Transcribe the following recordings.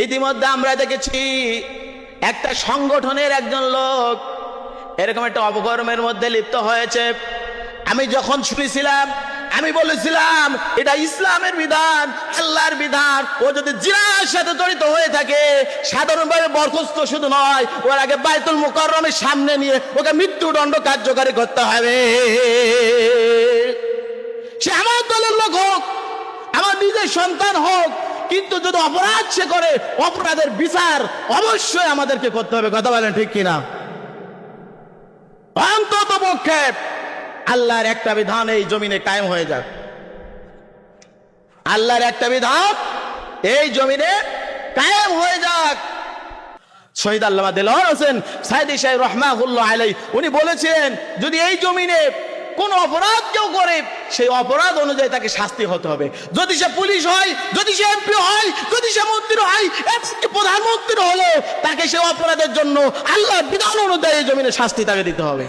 ইতিমধ্যে আমরা দেখেছি একটা সংগঠনের একজন লোক এরকম একটা অপকর্মের মধ্যে লিপ্ত হয়েছে। আমি যখন শুনেছিলাম আমি বলেছিলাম এটা ইসলামের বিধান, আল্লাহর বিধান। ও যদি জিনার সাথে জড়িত হয়ে থাকে সাধারণভাবে বরখাস্ত শুধু নয়, ওর আগে বাইতুল মুকাররমের সামনে নিয়ে ওকে মৃত্যুদণ্ড কার্যকারী করতে হবে। সে আমার দলের লোক হোক, আমার নিজের সন্তান হোক, কিন্তু যদি অপরাধ সে করে অপরাধের বিচার অবশ্যই আমাদেরকে করতে হবে। কথা বলেন ঠিক কিনা? অন্তত পক্ষে আল্লাহর একটা বিধান এই জমিনে কায়েম হয়ে যাক। আল্লাহর একটা বিধান এই জমিনে কায়েম হয়ে যাক। শহীদ আল্লামা দেলোয়ার হোসেন সাইদি সাহেব রহমাতুল্লাহ আলাইহি উনি বলেছেন, যদি এই জমিনে কোন অপরাধ কেউ করে সেই অপরাধ অনুযায়ী তাকে শাস্তি হতে হবে। যদি সে পুলিশ হয়, যদি সে এমপি হয়, যদি সে মন্ত্রী হয়, প্রধানমন্ত্রী হলো, তাকে সে অপরাধের জন্য আল্লাহর বিধান অনুযায়ী এই জমিনে শাস্তি তাকে দিতে হবে।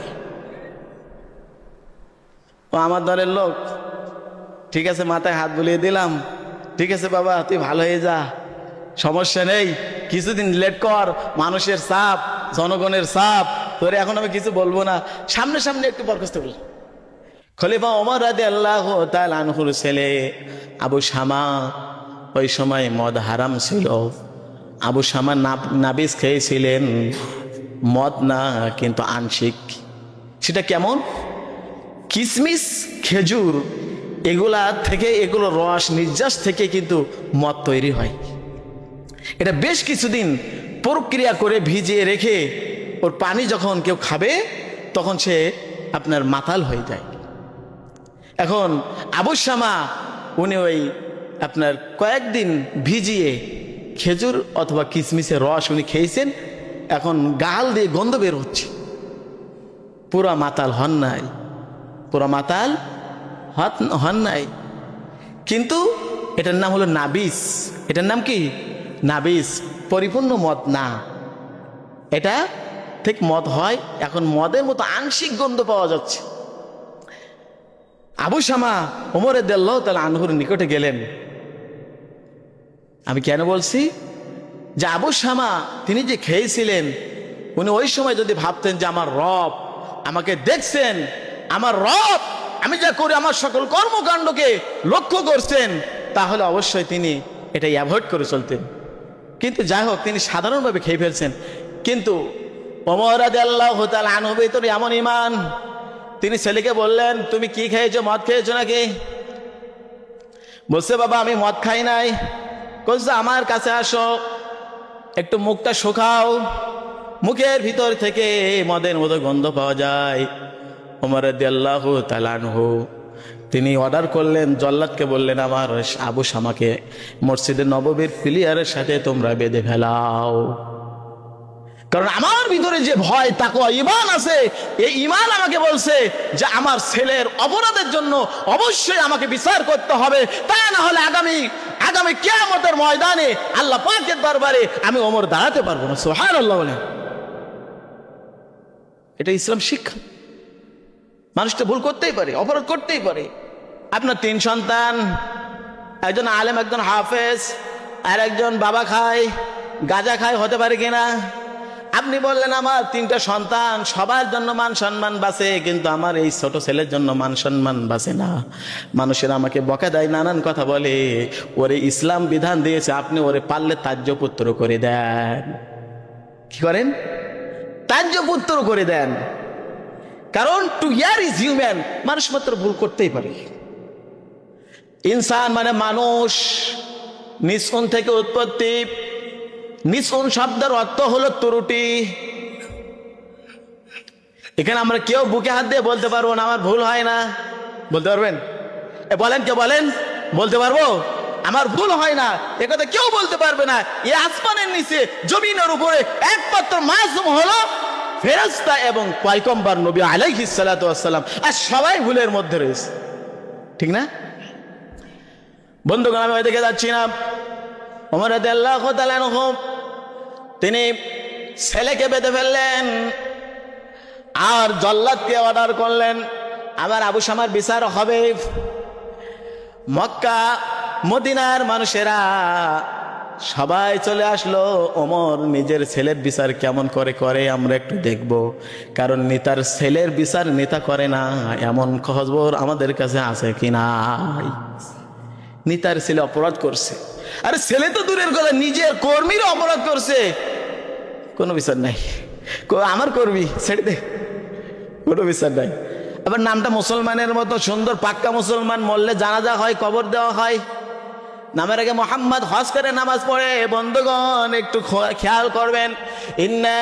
ও আমার দলের লোক, ঠিক আছে, মাথায় হাত বুলিয়ে দিলাম, ঠিক আছে বাবা তুই ভালো হয়ে যা, সমস্যা নেই, কিছুদিন লেট কর, মানুষের চাপ, জনগণের চাপ, তোরে এখন আমি কিছু বলবো না, সামনে সামনে একটু বরখাস্ত করল। খলিফা ওমর রাদিয়াল্লাহু তাআলা আনহুর ছেলে আবু শামা, ওই সময় মদ হারাম ছিল। আবু শামা নাবিজ খেয়েছিলেন, মদ না কিন্তু আংশিক। সেটা কেমন? কিশমিশ, খেজুর, এগুলা থেকে, এগুলো রস নির্যাস থেকে কিন্তু মদ তৈরি হয়। এটা বেশ কিছুদিন প্রক্রিয়া করে ভিজিয়ে রেখে ওর পানি যখন কেউ খাবে তখন সে আপনার মাতাল হয়ে যায়। এখন আবু শামা উনি ওই আপনার কয়েকদিন ভিজিয়ে খেজুর অথবা কিশমিশের রস উনি খেয়েছেন, এখন গাল দিয়ে গন্ধ বের হচ্ছে। পুরা মাতাল হন নাই, পুরা মাতাল হন নাই, কিন্তু এটার নাম হলো নাবিস। এটার নাম কি? নাবিস। পরিপূর্ণ মদ না, এটা ঠিক মদ হয়, এখন মদের মতো আংশিক গন্ধ পাওয়া যাচ্ছে। আবু শামা ওমর রাদিয়াল্লাহু তাআলা আনহুর নিকটে গেলেন। আমি কেন বলছি যে আবু শামা তিনি যে খেয়েছিলেন, উনি ওই সময় যদি ভাবতেন যে আমার রব আমাকে দেখছেন, আমার রব আমি যা করি আমার সকল কর্মকাণ্ডকে লক্ষ্য করছেন, তাহলে অবশ্যই তিনি এটা অ্যাভয়েড করে চলতেন। কিন্তু যাই হোক, তিনি সাধারণভাবে খেয়ে ফেলছেন। কিন্তু ওমর রাদিয়াল্লাহু তাআলা আনহুর ভিতরে এমন ঈমান, তিনি ছেলেকে বললেন, তুমি কি খেয়েছো? মদ খেয়েছো নাকি? বলছে, বাবা আমি মদ খাই নাই। বলছে, আমার কাছে আসো, একটু মুখটা শুকাও, মুখের ভিতর থেকে মদের মতো গন্ধ পাওয়া যায়। ওমর রাদিয়াল্লাহু তাআলা আনহু তিনি অর্ডার করলেন, জল্লাদকে বললেন, আমার আবু শামাকে মসজিদে নববীর প্লেয়ারের সাথে তোমরা বেঁধে ফেলাও, কারণ আমার ভিতরে যে ভয় তাকওয়া ঈমান আছে, এই ঈমান আমাকে বলছে যে আমার ছেলের অপরাধের জন্য অবশ্যই আমাকে বিচার করতে হবে, তা না হলে আগামী কিয়ামতের ময়দানে আল্লাহ পাকের দরবারে আমি ওমর দাঁড়াতে পারবো না। সুবহানাল্লাহ বলেন। এটা ইসলাম শিক্ষা। মানুষটা ভুল করতেই পারে, অপরাধ করতেই পারে। আপনার 3 সন্তান, একজন আলেম, একজন হাফেজ, আর একজন বাবা খায়, গাঁজা খায়, হতে পারে কিনা? আপনি বললেন আমার 3টা সন্তান, সবার জন্য মান সম্মান বাঁচে, কিন্তু আমার এই ছোট ছেলের জন্য মান সম্মান বাঁচে না। মানুষের আমাকে বকা দেয়, নানান কথা বলে। ওরে ইসলাম বিধান দিয়েছে, আপনি ওরে পারলে তাজ্য পুত্র করে দেন। কি করেন? তাজ্য পুত্র করে দেন। কারণ টু ইয়ার ইজ হিউম্যান, মানুষ মাত্র ভুল করতেই পারে। ইনসান মানে মানুষ, নিসুন থেকে উৎপত্তি। নিসুন শব্দের অর্থ হলো ত্রুটি। এখানে আমরা কেউ বুকে হাত দিয়ে বলতে পারবো না আমার ভুল হয় না? বলতে পারবেন? বলেন, কেউ বলেন? বলতে পারবো আমার ভুল হয় না? একথা কেউ বলতে পারবে না। এই আসমানের নিচে জমিনের উপরে একমাত্র মাসুম হলো ফেরেশতা এবং পয়গম্বর নবী আলাইহিস সালাতু ওয়াস সালাম, আর সবাই ভুলের মধ্যে রয়েছে, ঠিক না? বন্ধুগণ, আমি ওইদিকে যাচ্ছি না। ওমর রাদিয়াল্লাহু তাআলা আনহু তিনি ছেলেকে বেঁধে ফেললেন আর জল্লাদকে অর্ডার করলেন, আবার আবু শামার বিচার হবে। মক্কা মদিনার মানুষেরা সবাই চলে আসলো। ওমর নিজের ছেলের বিচার কেমন করে করে আমরা একটু দেখব, কারণ নেতার ছেলের বিচার নেতা করে না এমন খবর আমাদের কাছে আছে কি নাই? নেতার ছেলে অপরাধ করছে, আরে ছেলে তো দূরের কথা, নিজের কর্মীরা অপরাধ করছে, কোনো বিচার নাই। আমার কর্মী ছেড়ে দে, কোনো বিচার নাই। আবার নামটা মুসলমানের মতো সুন্দর পাক্কা মুসলমান, মরলে জানাজা হয়, কবর দেওয়া হয়, নামের আগে মোহাম্মদ হজ করে নামাজ পড়ে। বন্ধুগণ একটু খেয়াল করবেন, ইন্না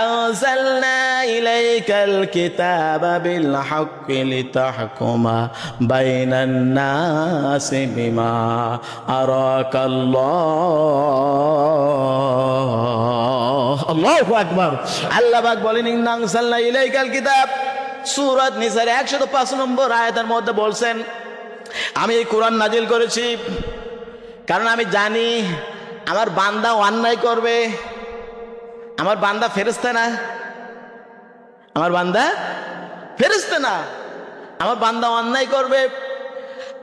আনজালনা ইলাইকাল কিতাবা বিল হাক্কি লিতাহকুমা বাইনান নাসি বিমা আরাকাল্লাহ। আল্লাহু আকবার। আল্লাহ পাক বলেন, ইন্না আনজালনা ইলাইকাল কিতাব, সূরা নিসার 105 নম্বর আয়াতের মধ্যে বলছেন, আমি এই কোরআন নাজিল করেছি কারণ আমি জানি আমার বান্দা অন্যায় করবে। আমার বান্দা ফেরেশতা না, আমার বান্দা ফেরেশতা না, আমার বান্দা অন্যায় করবে।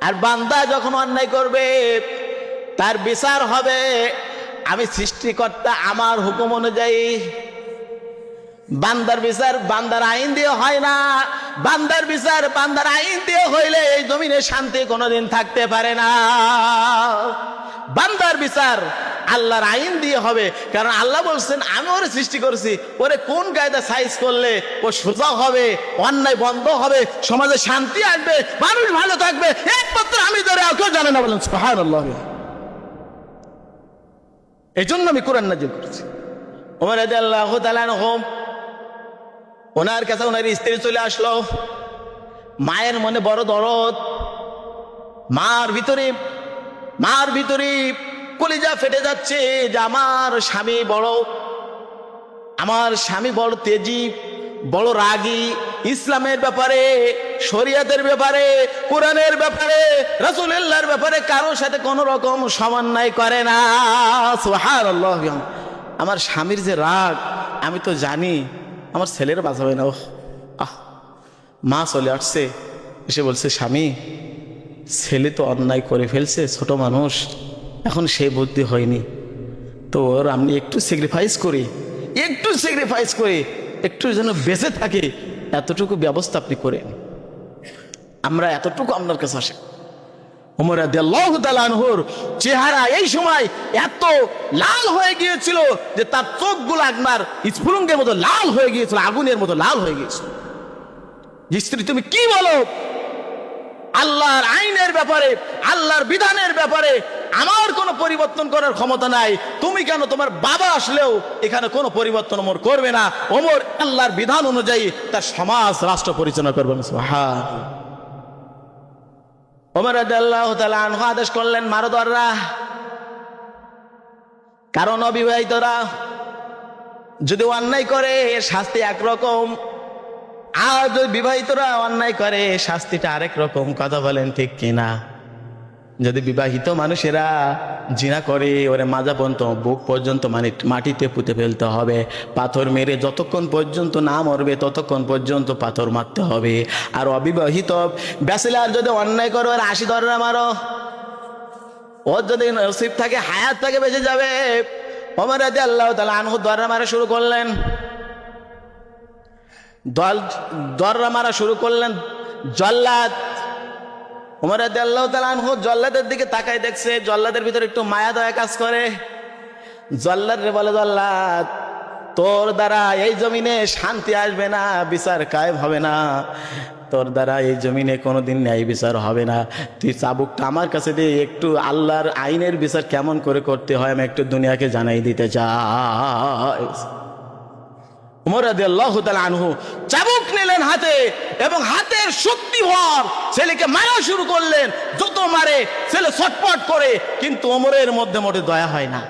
আর বান্দা যখন অন্যায় করবে তার বিচার হবে আমি সৃষ্টিকর্তা আমার হুকুম অনুযায়ী। বান্দার বিচার বান্দার আইন দিয়ে হয় না, বান্দার বিচার বান্দার আইন দিয়ে হইলে এই জমিনে শান্তি কোনোদিন থাকতে পারে না। বান্দার বিচার আল্লাহর আইন দিয়ে হবে, কারণ আল্লাহ বলছেন আমি ওরে সৃষ্টি করেছি, ওরে কোন কায়দা সাইজ করলে ও সোজা হবে, অন্যায় বন্ধ হবে, সমাজে শান্তি আসবে, মানুষ ভালো থাকবে, একমাত্র আমি ধরে আর কেউ জানে না। বলেন সুবহানাল্লাহ। এই জন্য আমি কোরআন নাজিল করেছি। ওমর রাদিয়াল্লাহু তাআলা আনহু, ওনার কাছে ওনার স্ত্রী চলে আসলো। মায়ের মনে বড় দরদ, মার ভিতরে কলিজা ফেটে যাচ্ছে যে আমার স্বামী বড় তেজি, বড় রাগী, ইসলামের ব্যাপারে, শরিয়াতের ব্যাপারে, কোরআনের ব্যাপারে, রাসূলুল্লাহর ব্যাপারে কারোর সাথে কোনো রকম সমন্বয় করে না। সুবহানাল্লাহ। আমার স্বামীর যে রাগ আমি তো জানি আমার ছেলের বাঁচাবে না। মা চলে আসছে, এসে বলছে, স্বামী ছেলে তো অন্যায় করে ফেলছে, ছোট মানুষ, এখন সে বুদ্ধি হয়নি, তো ওর আমি একটু স্যাক্রিফাইস করি, একটু যেন বেঁচে থাকে, এতটুকু ব্যবস্থা আপনি করেন, আমরা এতটুকু আপনার কাছে আসে। ওমর রাদিয়াল্লাহু তাআলা আনহুর চেহারা এই সময় এত লাল হয়ে গিয়েছিল যে তার চোখগুলো একবার স্ফুলিঙ্গের মতো লাল হয়ে গিয়েছিল, আগুনের মতো লাল হয়ে গিয়েছিল। স্ত্রী তুমি কি বলো? আল্লাহর আইনের ব্যাপারে, আল্লাহর বিধানের ব্যাপারে আমার কোনো পরিবর্তন করার ক্ষমতা নাই, তুমি কেন তোমার বাবা আসলেও এখানে কোনো পরিবর্তন ওমর করবে না। ওমর আল্লাহর বিধান অনুযায়ী তার সমাজ রাষ্ট্র পরিচালনা করবেন। সুবহানাল্লাহ। ওমর রাদিয়াল্লাহু তাআলা আনহু আদেশ করলেন, মারো দররা। কারণ অবিবাহিতরা যদি অন্যায় করে শাস্তি একরকম, আর যদি বিবাহিতরা অন্যায় করে শাস্তিটা আরেক রকম। কথা বলেন ঠিক কিনা? যদি বিবাহিত মানুষেরা জিনা করে ওরে মাজা পর্যন্ত, বুক পর্যন্ত মানে মাটিতে পুঁতে ফেলতে হবে, পাথর মেরে যতক্ষণ পর্যন্ত না মরবে ততক্ষণ পর্যন্ত পাথর মারতে হবে। আর অবিবাহিত ব্যাচেলার যদি অন্যায় করে ওর 80 দররা মারো, ওর যদি নসিব থাকে হায়াত থাকে বেঁচে যাবে। ওমর রাদিয়াল্লাহু তাআলা আনহু দররা মারা শুরু করলেন, দররা মারা শুরু করলেন জল্লাদ। ওমর রাদিয়াল্লাহু তাআলা আনহু জল্লাদের দিকে তাকায় দেখছে, জল্লাদের ভিতরে একটু মায়া দয়া কাজ করে। জল্লাদ রে বলে, জল্লাদ তোর দ্বারা এই জমিনে শান্তি আসবে না, বিচার কায়েম হবে না, তোর দ্বারা এই জমিনে কোনোদিন ন্যায় বিচার হবে না, তুই চাবুকটা আমার কাছে দিয়ে একটু আল্লাহর আইনের বিচার কেমন করে করতে হয় আমি একটু দুনিয়াকে জানাই দিতে চাই। ওমর রাদিয়াল্লাহু তাআলা আনহু চাবুক নিলেন হাতে এবং হাতের শক্তি ভর ছেলেকে মারা শুরু করলেন। যত মারে ছেলে ছটপট করে, কিন্তু ওমরের মধ্যে মোটে দয়া হয় না।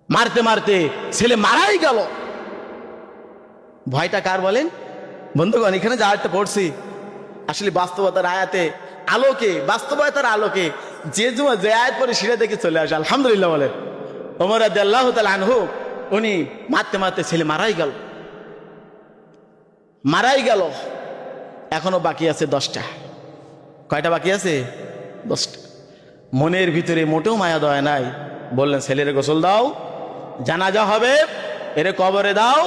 মারতে মারতে ছেলে মারাই গেল। ভয়টা কার বলেন বন্ধুগণ? এখানে যে আয়াতটা পড়ছি আসলে বাস্তবতার আলোকে যে আয়াত পড়ে সেটা দেখে চলে আসে। আলহামদুলিল্লাহ বলে। ওমর রাদিয়াল্লাহু তাআলা আনহু উনি মারতে মারতে ছেলে মারাই গেল। এখনো বাকি আছে 10টা। কয়টা বাকি আছে? 10টা। মনের ভিতরে মোটেও মায়া দয়া নাই। বললেন ছেলের গোসল দাও, জানাজা হবে, এর কবরে দাও।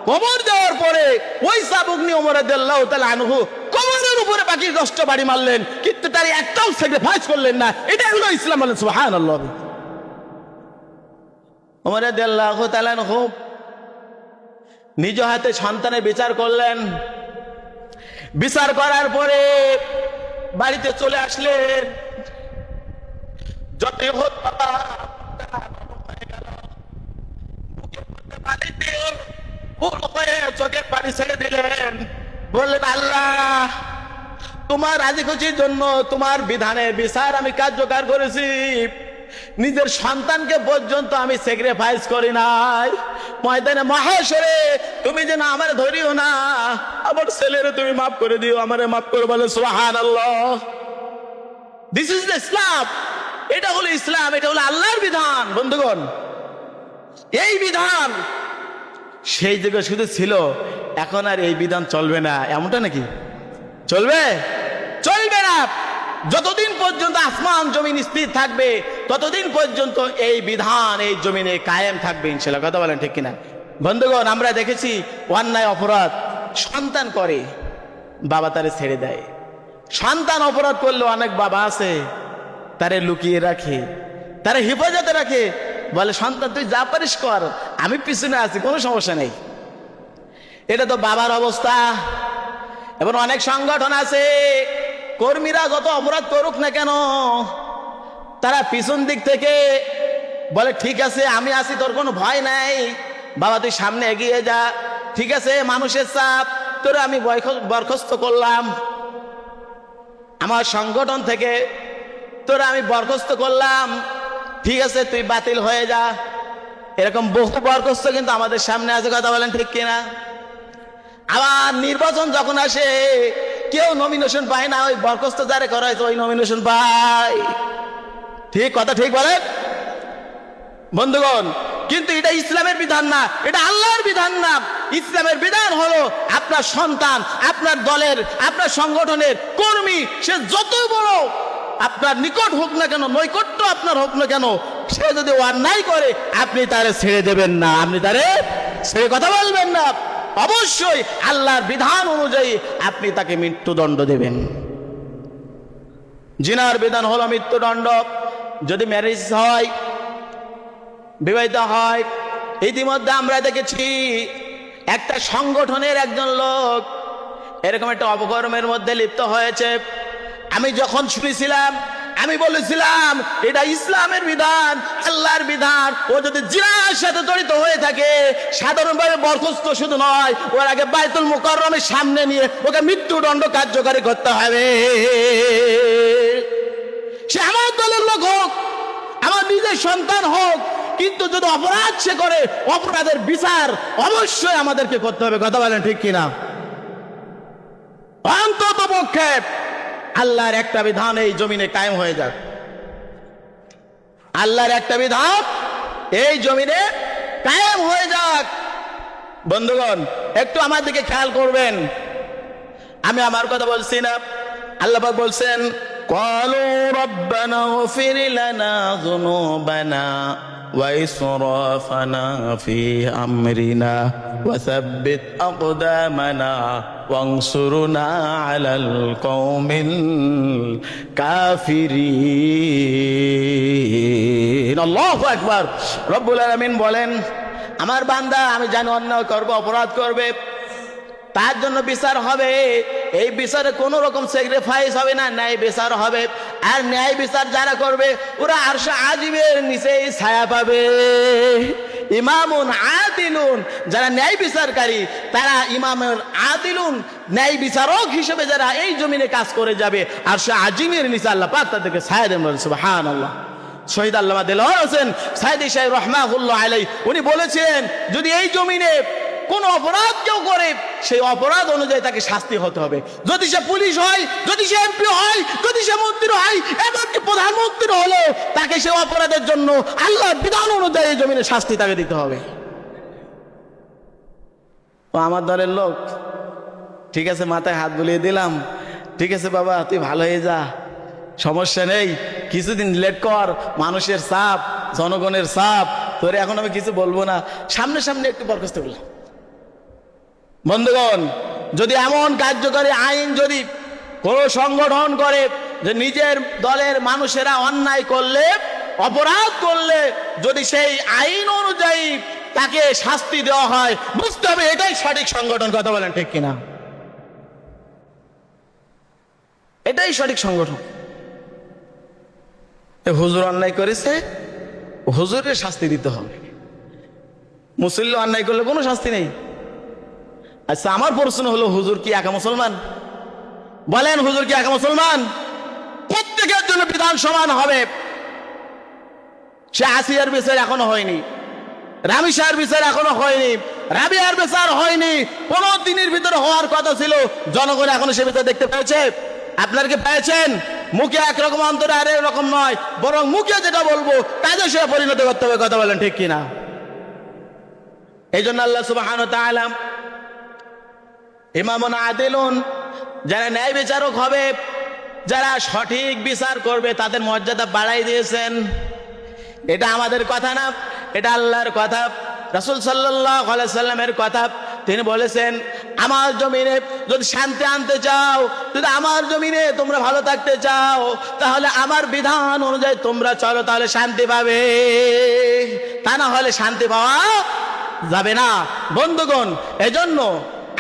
কবর দেওয়ার পরে ওই চাবুক নিয়ে ওমর রাদিয়াল্লাহু তাআলা আনহু কবরের উপরে বাকি 10টা বাড়ি মারলেন, কিন্তু তার একটাও স্যাক্রিফাইস করলেন না। এটা হলো ইসলাম। বলেন সুবহানাল্লাহ। ওমর রাদিয়াল্লাহু তাআলা আনহু নিজ হাতে সন্তানের বিচার করলেন। বিচার করার পরে বাড়িতে চলে আসলেন। যতই হোক বাবা চোখের পানি ছেড়ে দিলেন। বললেন আল্লাহ, তোমার রাজি খুশির জন্য তোমার বিধানের বিচার আমি কার্যকর করেছি, নিজের সন্তানকে পর্যন্ত আমি স্যাক্রিফাইস করি নাই। ময়দানে মহাশরে তুমি যেন আমার ধরিও না, আমার ছেলেরে তুমি মাফ করে দিও, আমারে মাফ করে। বলে সুবহানাল্লাহ। দিস ইজ দ্য ইসলাম। এটা হলো ইসলাম, এটা হলো আল্লাহর বিধান। বন্ধুগণ, এই বিধান সেই যুগে শুধু ছিল, এখন আর এই বিধান চলবে না এমনটা নাকি? চলবে? চলবে না। যতদিন পর্যন্ত আসমান জমিন স্থির থাকবে ততদিন পর্যন্ত এই বিধান এই জমিনে কায়েম থাকবে ইনশাআল্লাহ। কথা বলেন ঠিক কিনা? বন্ধুগণ, আমরা দেখেছি অন্যায় অপরাধ সন্তান করে, বাবা তারে ছেড়ে দেয়। সন্তান অপরাধ করলে অনেক বাবা আছে তারে লুকিয়ে রাখে, তারে হেফাজতে রাখে, বলে সন্তান তুই যা পারিস কর, আমি পিছনে আছি, কোনো সমস্যা নেই। এটা তো বাবার অবস্থা। এবং অনেক সংগঠন আছে, কর্মীরা যত অপরাধ করুক না কেন, তারা পিছন দিক থেকে বলে ঠিক আছে আমি আছি, তোর কোনো ভয় নাই, বাবা তুই সামনে এগিয়ে যা, ঠিক আছে মানুষের চাপ, তোর আমি বরখাস্ত করলাম, আমার সংগঠন থেকে তোর আমি বরখাস্ত করলাম, ঠিক আছে তুই বাতিল হয়ে যা। এরকম বহু বরখাস্ত কিন্তু আমাদের সামনে আছে। কথা বলেন ঠিক কিনা? আবার নির্বাচন যখন আসে, কেউ নমিনেশন পায় না, ওই বরখাস্ত যারে করা হয়েছে ওই নমিনেশন পায়। ঠিক কথা, ঠিক বলেন বন্ধুগণ। কিন্তু এটা ইসলামের বিধান না, এটা আল্লাহর বিধান না। ইসলামের বিধান হলো আপনার সন্তান, আপনার দলের, আপনার সংগঠনের কর্মী, সে যত বড় আপনার নিকট হোক না কেন, নৈকট্য আপনার হোক না কেন, সে যদি অন্যায় করে আপনি তারে ছেড়ে দেবেন না, আপনি তারে ছেড়ে কথা বলবেন না। অবশ্যই আল্লাহর বিধান অনুযায়ী আপনি তাকে মৃত্যুদণ্ড দেবেন। জিনার বিধান হলো মৃত্যুদণ্ড। যদি ম্যারেজ হয়, বিবাহিত হয়, ইতিমধ্যে আমরা দেখেছি একটা সংগঠনের একজন লোক এরকম একটা অপকর্মের মধ্যে লিপ্ত হয়েছে। আমি যখন শুনেছিলাম আমি বলেছিলাম এটা ইসলামের বিধান, আল্লাহর বিধান। ও যদি জিনার সাথে জড়িত হয়ে থাকে, সাধারণভাবে বরখাস্ত শুধু নয়, ওর আগে বাইতুল মুকাররমের সামনে নিয়ে ওকে মৃত্যুদণ্ড কার্যকারী করতে হবে। সে আমার দলের লোক হোক, আমার নিজের সন্তান হোক, কিন্তু যদি অপরাধ সে করে, অপরাধের বিচার অবশ্যই আমাদেরকে করতে হবে। কথা বলেন ঠিক কিনা? অন্তত পক্ষে আল্লাহর একটা বিধান এই জমিনে কায়েম হয়ে যাক। আল্লাহর একটা বিধান এই জমিনে কায়েম হয়ে যাক। বন্ধুগণ, একটু আমার দিকে খেয়াল করবেন। আমি আমার কথা বলছি না, আল্লাহ পাক বলছেন ক্বালু রাব্বানা গফির লানা যুনুবানা ওয়া ইসরাফানা ফি আমরিনা ওয়া সাব্বিত আকদামানা ওয়ানসুরনা আলাল কওমিল কাফিরিন। আল্লাহু আকবার। রব্বুল আলামিন বলেন, আমার বান্দা আমি জানি অন্যায় করবে, অপরাধ করবে, তার জন্য বিচার হবে। এই বিচারে কোন রকম স্যাক্রিফাইস হবে না, ন্যায় বিচার হবে। আর ন্যায় বিচার যারা করবে ওরা আরশে আজিমের নিচেই ছায়া পাবে। ইমামুন আদিলুন, যারা ন্যায় বিচারকারী তারা ইমামুন আদিলুন, ন্যায় বিচারক হিসেবে যারা এই জমিনে কাজ করে যাবে, আরশে আজিমের নিচে আল্লাহ পাক তাদেরকে ছায়া দেন। সুবহানাল্লাহ। শহীদ আল্লামা দেলোয়ার হোসেন সাইদি সাহেব রাহমাতুল্লাহ আলাইহি উনি বলেছেন, যদি এই জমিনে কোন অপরাধ কেউ করে, সেই অপরাধ অনুযায়ী তাকে শাস্তি হতে হবে। যদি সে পুলিশ হয়, যদি সে এমপি হয়, যদি সে মন্ত্রী হয়, এমনকি প্রধানমন্ত্রী হলো, তাকে সে অপরাধের জন্য আল্লাহর বিধান অনুযায়ী জমিনে শাস্তি তাকে দিতে হবে। ও আমার দলের লোক, ঠিক আছে মাথায় হাত বুলিয়ে দিলাম, ঠিক আছে বাবা তুই ভালো হয়ে যা, সমস্যা নেই, কিছুদিন লেট কর, মানুষের চাপ, জনগণের চাপ, তোরে এখন আমি কিছু বলবো না, সামনে সামনে একটু বরখাস্ত করলাম। বন্ধুগণ, যদি এমন কার্যকরী আইন যদি কোনো সংগঠন করে যে নিজের দলের মানুষেরা অন্যায় করলে, অপরাধ করলে যদি সেই আইন অনুযায়ী তাকে শাস্তি দেওয়া হয়, বুঝতে হবে এটাই সঠিক সংগঠন। কথা বলেন ঠিক কিনা? এটাই সঠিক সংগঠন। হুজুর অন্যায় করেছে, হুজুরের শাস্তি দিতে হবে। মুসল্লি অন্যায় করলে কোনো শাস্তি নেই। আচ্ছা, আমার প্রশ্ন হলো, হুজুর কি একা মুসলমান? বলেন, হুজুর কি একা মুসলমান? প্রত্যেকের জন্য বিধান সমান হবে। সে আসিয়ার বিচার এখনো হয়নি, রামিসার বিচার এখনো হয়নি, রাবিয়ার বিচার হয়নি, 15 দিনের ভিতরে হওয়ার কথা ছিল। জনগণ এখনো সে বিচার দেখতে পেয়েছে? আপনারা কি পেয়েছেন? মুখে একরকম, অন্তরে আর এরকম নয়, বরং মুখে যেটা বলবো কাজে সে পরিণত করতে হবে। কথা বলেন ঠিক কিনা? এই জন্য আল্লাহ সুবহানাহু ওয়া তাআলা ইমামুন আদিলুন, যারা ন্যায় বিচারক হবে, যারা সঠিক বিচার করবে, তাদের মর্যাদা বাড়াই দিয়েছেন। এটা আমাদের কথা না, এটা আল্লাহর কথা, রাসূল সাল্লাল্লাহু আলাইহি সাল্লামের কথা। তিনি বলেছেন, আমার জমিনে যদি শান্তি আনতে চাও, যদি আমার জমিনে তোমরা ভালো থাকতে চাও, তাহলে আমার বিধান অনুযায়ী তোমরা চলো, তাহলে শান্তি পাবে, তা না হলে শান্তি পাওয়া যাবে না। বন্ধুগণ, এজন্য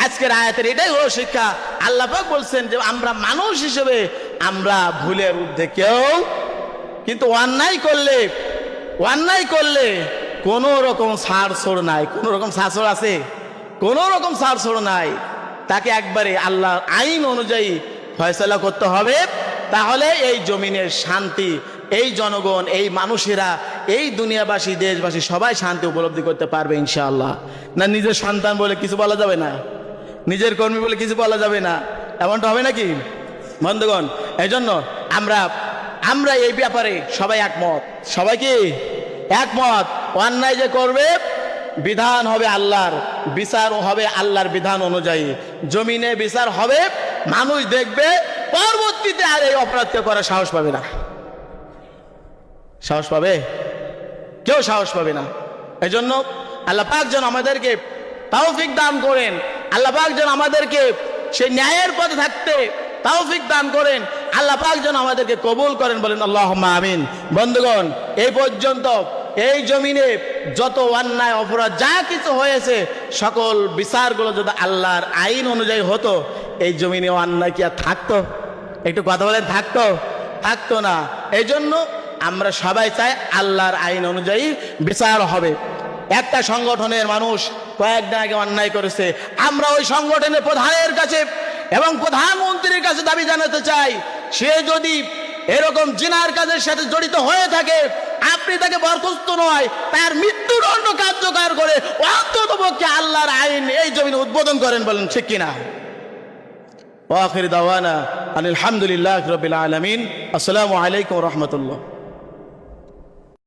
আজকের আয়াতের এটাই হলো শিক্ষা। আল্লাহ পাক বলছেন যে আমরা মানুষ হিসেবে আমরা ভুলের ঊর্ধ্বে কেউ, কিন্তু অন্যায় করলে কোনো রকম ছাড়ছড় নাই। কোনো রকম ছাড়ছড় আছে? কোনো রকম ছাড়ছড় নাই। তাকে একবারে আল্লাহর আইন অনুযায়ী ফয়সালা করতে হবে, তাহলে এই জমিনের শান্তি, এই জনগণ, এই মানুষেরা, এই দুনিয়াবাসী, দেশবাসী সবাই শান্তি উপলব্ধি করতে পারবে ইনশাআল্লাহ। না নিজের সন্তান বলে কিছু বলা যাবে না, নিজের কর্মী বলে কিছু বলা যাবে না, এমনটা হবে নাকি? বন্ধুগণ, এই জন্য আমরা এই ব্যাপারে সবাই একমত। সবাই কি একমত? অন্যায় যে করবে, বিধান হবে আল্লাহর, বিচার হবে আল্লাহর বিধান অনুযায়ী। জমিনে বিচার হবে, মানুষ দেখবে, পরবর্তীতে আর এই অপরাধ করার সাহস পাবে না। সাহস পাবে? কেউ সাহস পাবে না। এই জন্য আল্লাহ পাক যেন আমাদেরকে তৌফিক দান করেন, আল্লাহ পাক যেন আমাদেরকে সেই ন্যায়ের পথে থাকতে তৌফিক দান করেন, আল্লাহ পাক যেন আমাদেরকে কবুল করেন, বলেন আল্লাহুম্মা আমিন। বন্ধুগণ, এই পর্যন্ত এই জমিনে যত অন্যায় অপরাধ যা কিছু হয়েছে, সকল বিচারগুলো যদি আল্লাহর আইন অনুযায়ী হতো, এই জমিনে অন্যায় কি আর থাকতো? একটু কথা বলেন, থাকতো না। এই জন্য আমরা সবাই চাই আল্লাহর আইন অনুযায়ী বিচার হবে। একটা সংগঠনের মানুষ কয়েকদিন আগে অন্যায় করেছে, আমরা ওই সংগঠনের প্রধানের কাছে এবং প্রধানমন্ত্রীর কাছে দাবি জানাতে চাই, সে যদি এরকম জিনার কাজের সাথে জড়িত হয়ে থাকে, আপনি তাকে বরখাস্ত নয়, তার মৃত্যুদণ্ড কার্যকর করে অন্ততপক্ষে আল্লাহর আইন এই জমিনে উদ্বোধন করেন। বলেন ঠিক কিনা? ওয়া আখির দাওয়ানা আলহামদুলিল্লাহি রাব্বিল আলামিন। আসসালামু আলাইকুম ওয়া রাহমাতুল্লাহ।